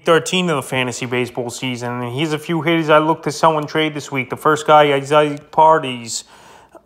13 of the fantasy baseball season. And here's a few hitters I look to sell and trade this week. The first guy, Isaiah Parties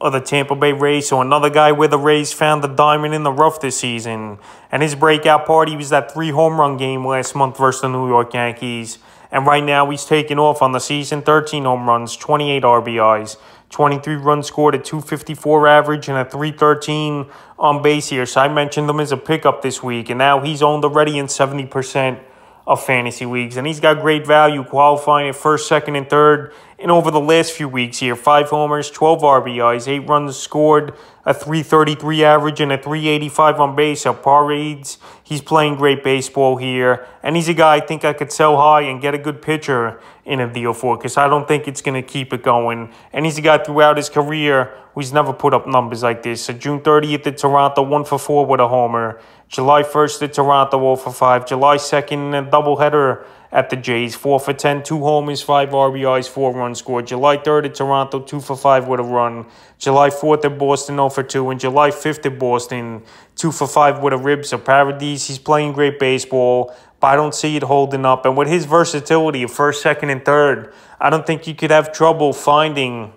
of the Tampa Bay Rays. So another guy where the Rays found the diamond in the rough this season. And his breakout party was that 3-home run game last month versus the New York Yankees. And right now he's taking off on the season. 13 home runs, 28 RBIs, 23 runs scored, a 254 average, and a 313 on base here. So I mentioned him as a pickup this week. And now he's owned already in 70% of fantasy leagues. And he's got great value qualifying at first, second, and third in over the last few weeks here. 5 homers, 12 RBIs, 8 runs scored, a 333 average, and a 385 on base. So parades, he's playing great baseball here. And he's a guy I think I could sell high and get a good pitcher in a deal for, because I don't think it's going to keep it going. And he's a guy throughout his career who's never put up numbers like this. So June 30th at Toronto, 1 for 4 with a homer. July 1st at Toronto, 0 for 5. July 2nd, a doubleheader at the Jays, 4 for 10, 2 homers, 5 RBIs, 4 runs scored. July 3rd at Toronto, 2 for 5 with a run. July 4th at Boston, 0 for 2. And July 5th at Boston, 2 for 5 with a rib. So Paradis, he's playing great baseball, but I don't see it holding up. And with his versatility of first, second, and third, I don't think you could have trouble finding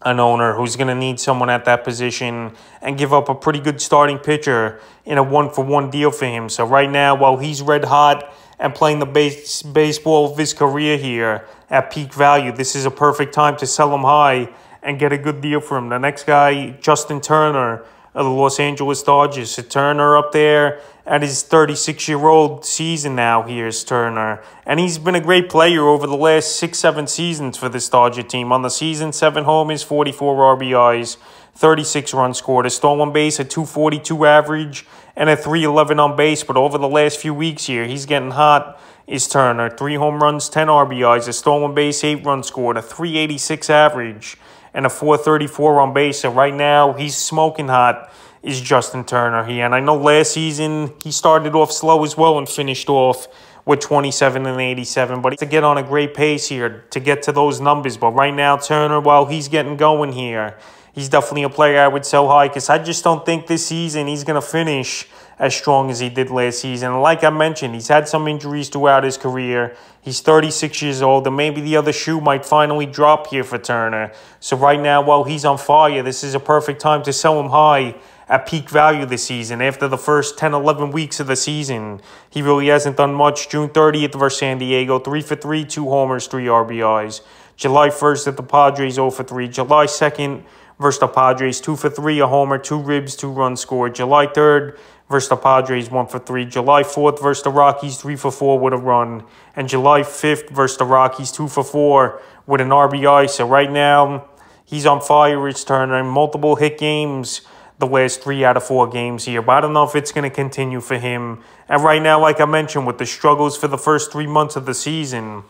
an owner who's going to need someone at that position and give up a pretty good starting pitcher in a 1-for-1 deal for him. So right now, while he's red hot and playing the baseball of his career here at peak value, this is a perfect time to sell him high and get a good deal for him. The next guy, Justin Turner of the Los Angeles Dodgers. So Turner up there at his 36-year-old season now. Here's Turner. And he's been a great player over the last 6-7 seasons for this Dodger team. On the season, 7 homers, 44 RBIs, 36 runs scored, a stolen base, a 242 average, and a 311 on base. But over the last few weeks here, he's getting hot, is Turner. 3 home runs, 10 RBIs, a stolen base, 8 runs scored, a 386 average, and a 434 on base. So right now, he's smoking hot, is Justin Turner here. And I know last season, he started off slow as well and finished off with 27 and 87. But to get on a great pace here to get to those numbers. But right now, Turner, while he's getting going here, he's definitely a player I would sell high, because I just don't think this season he's going to finish as strong as he did last season. And like I mentioned, he's had some injuries throughout his career. He's 36 years old, and maybe the other shoe might finally drop here for Turner. So right now, while he's on fire, this is a perfect time to sell him high at peak value this season. After the first 10, 11 weeks of the season, he really hasn't done much. June 30th versus San Diego, 3 for 3, 2 homers, 3 RBIs. July 1st at the Padres, 0 for 3. July 2nd versus the Padres, 2 for 3, a homer, 2 ribs, 2 runs scored. July 3rd versus the Padres, 1 for 3. July 4th versus the Rockies, 3 for 4 with a run. And July 5th versus the Rockies, 2 for 4 with an RBI. So right now, he's on fire, it's Turner. Multiple hit games the last 3 out of 4 games here. But I don't know if it's going to continue for him. And right now, like I mentioned, with the struggles for the first 3 months of the season,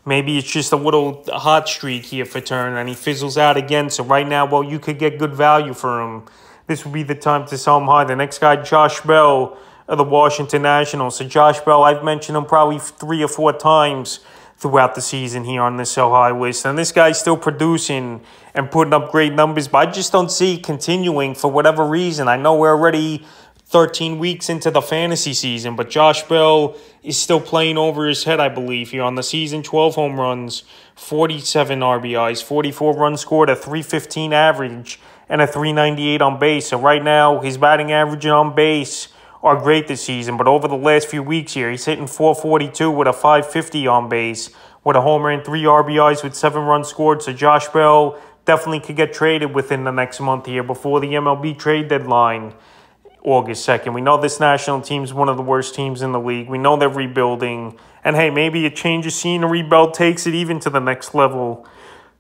maybe it's just a little hot streak here for Turner, and he fizzles out again. So right now, well, you could get good value for him. This would be the time to sell him high. The next guy, Josh Bell of the Washington Nationals. So Josh Bell, I've mentioned him probably 3 or 4 times throughout the season here on the sell high list. And this guy's still producing and putting up great numbers, but I just don't see it continuing for whatever reason. I know we're already 13 weeks into the fantasy season, but Josh Bell is still playing over his head, I believe, here on the season. 12 home runs, 47 RBIs, 44 runs scored, a 315 average, and a 398 on base. So right now, his batting average and on base are great this season, but over the last few weeks here, he's hitting 442 with a 550 on base, with a homer and 3 RBIs with 7 runs scored. So Josh Bell definitely could get traded within the next month here before the MLB trade deadline, August 2nd. We know this national team is one of the worst teams in the league. We know they're rebuilding. And hey, maybe a change of scenery, Bell takes it even to the next level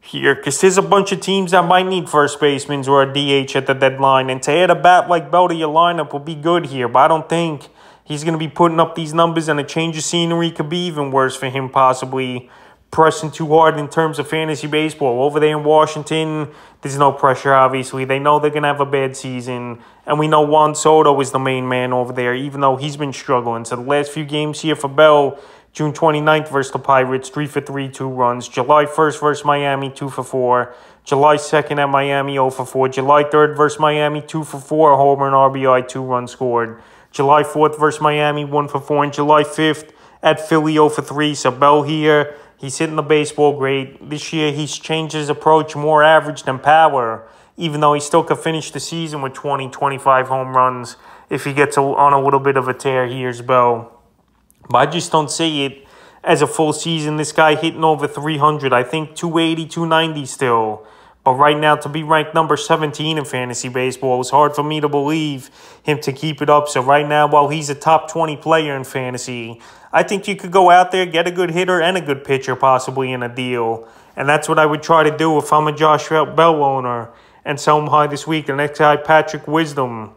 here, because there's a bunch of teams that might need first basemen or a DH at the deadline. And to add a bat like Bell to your lineup will be good here. But I don't think he's going to be putting up these numbers, and a change of scenery could be even worse for him, possibly pressing too hard in terms of fantasy baseball. Over there in Washington, there's no pressure, obviously. They know they're going to have a bad season. And we know Juan Soto is the main man over there, even though he's been struggling. So the last few games here for Bell, June 29th versus the Pirates, 3 for 3, 2 runs. July 1st versus Miami, 2 for 4. July 2nd at Miami, 0 for 4. July 3rd versus Miami, 2 for 4, a homer and RBI, 2 runs scored. July 4th versus Miami, 1 for 4. And July 5th At Philly 0 for 3. So Bell here, he's hitting the baseball great. This year, he's changed his approach, more average than power, even though he still could finish the season with 20, 25 home runs if he gets on a little bit of a tear. Here's Bell. But I just don't see it as a full season. This guy hitting over 300. I think 280, 290 still. But right now, to be ranked number 17 in fantasy baseball, it's hard for me to believe him to keep it up. So right now, while he's a top 20 player in fantasy, I think you could go out there, get a good hitter and a good pitcher possibly in a deal. And that's what I would try to do if I'm a Josh Bell owner and sell him high this week. The next guy, Patrick Wisdom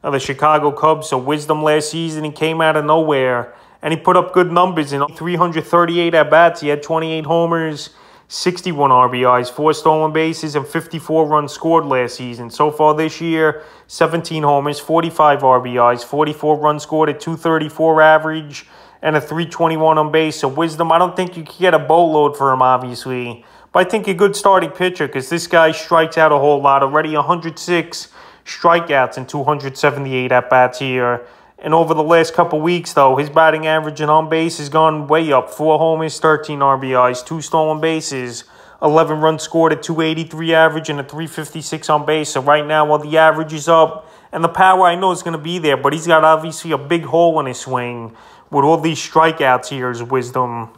of the Chicago Cubs. So Wisdom last season, he came out of nowhere and he put up good numbers in 338 at-bats. He had 28 homers, 61 RBIs, 4 stolen bases, and 54 runs scored last season. So far this year, 17 homers, 45 RBIs, 44 runs scored at 234 average, and a 321 on base. So Wisdom, I don't think you can get a boatload for him, obviously. But I think a good starting pitcher, because this guy strikes out a whole lot. Already 106 strikeouts and 278 at-bats here. And over the last couple weeks, though, his batting average and on base has gone way up. 4 homers, 13 RBIs, 2 stolen bases, 11 runs scored at 283 average and a 356 on base. So right now, while the average is up and the power I know is going to be there, but he's got obviously a big hole in his swing with all these strikeouts here is Wisdom,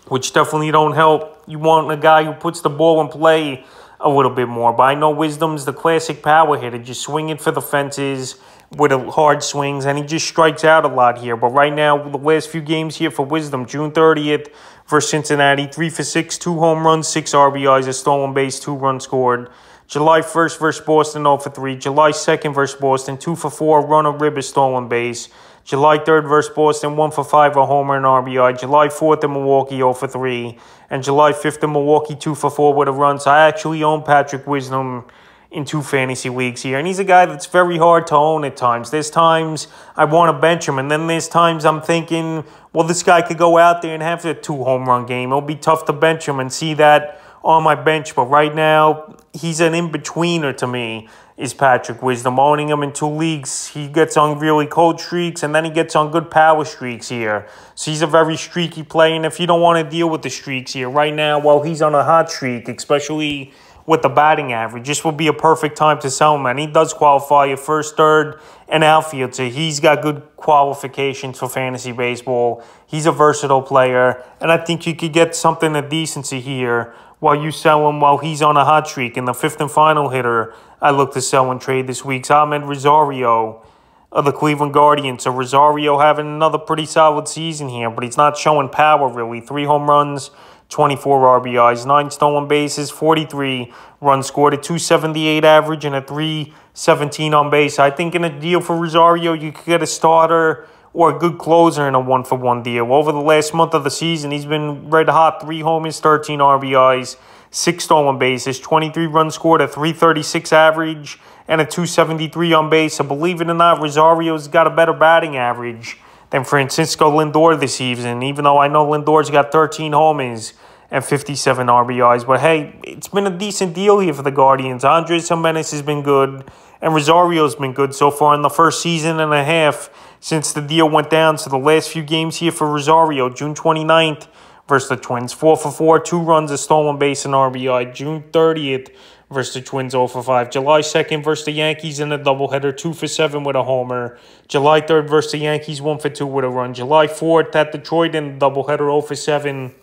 which definitely don't help. You want a guy who puts the ball in play a little bit more. But I know Wisdom's the classic power hitter, just swinging for the fences with hard swings, and he just strikes out a lot here. But right now, the last few games here for Wisdom, June 30th versus Cincinnati, 3 for 6, 2 home runs, 6 RBIs, a stolen base, 2 runs scored. July 1st versus Boston, 0 for 3. July 2nd versus Boston, 2 for 4, run, a rib, a stolen base. July 3rd versus Boston, 1 for 5, a homer and RBI. July 4th in Milwaukee, 0 for 3. And July 5th in Milwaukee, 2 for 4 with a run. So I actually own Patrick Wisdom in 2 fantasy leagues here. And he's a guy that's very hard to own at times. There's times I want to bench him, and then there's times I'm thinking, well, this guy could go out there and have a 2 home run game. It'll be tough to bench him and see that on my bench. But right now, he's an in-betweener to me, is Patrick Wisdom. Owning him in 2 leagues, he gets on really cold streaks, and then he gets on good power streaks here. So he's a very streaky player, and if you don't want to deal with the streaks here, right now, while he's on a hot streak, especially with the batting average, this will be a perfect time to sell him. And he does qualify at first, third, and outfield. So he's got good qualifications for fantasy baseball. He's a versatile player. And I think you could get something of decency here while you sell him while he's on a hot streak. And the 5th and final hitter I look to sell and trade this week is Rosario of the Cleveland Guardians. So Rosario having another pretty solid season here, but he's not showing power really. 3 home runs, 24 RBIs, 9 stolen bases, 43 runs scored, a 278 average, and a 317 on base. I think in a deal for Rosario, you could get a starter or a good closer in a 1-for-1 deal. Over the last month of the season, he's been red hot. 3 homers, 13 RBIs, 6 stolen bases, 23 runs scored, a 336 average, and a 273 on base. So believe it or not, Rosario's got a better batting average than Francisco Lindor this season, even though I know Lindor's got 13 homers and 57 RBIs. But hey, it's been a decent deal here for the Guardians. Andres Gimenez has been good, and Rosario's been good so far in the first season and a half since the deal went down. So the last few games here for Rosario, June 29th versus the Twins, 4 for 4, 2 runs, a stolen base, and RBI. June 30th versus the Twins, 0 for 5. July 2nd versus the Yankees in a doubleheader, 2 for 7 with a homer. July 3rd versus the Yankees, 1 for 2 with a run. July 4th at Detroit in a doubleheader, 0 for 7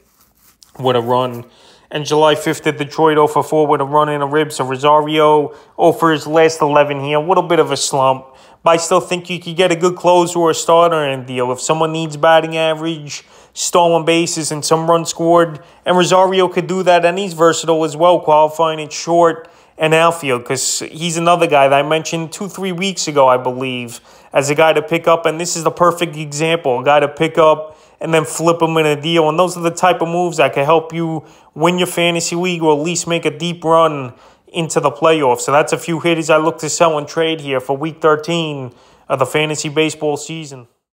with a run. And July 5th at Detroit, 0 for 4 with a run and a rib. So Rosario, 0 for his last 11 here. A little bit of a slump. But I still think you could get a good closer or a starter in a deal. If someone needs batting average, stolen bases, and some runs scored, and Rosario could do that, and he's versatile as well, qualifying at short and outfield, because he's another guy that I mentioned 2-3 weeks ago, I believe, as a guy to pick up, and this is the perfect example, a guy to pick up and then flip him in a deal. And those are the type of moves that can help you win your fantasy league or at least make a deep run into the playoffs. So that's a few hitters I look to sell and trade here for Week 13 of the fantasy baseball season.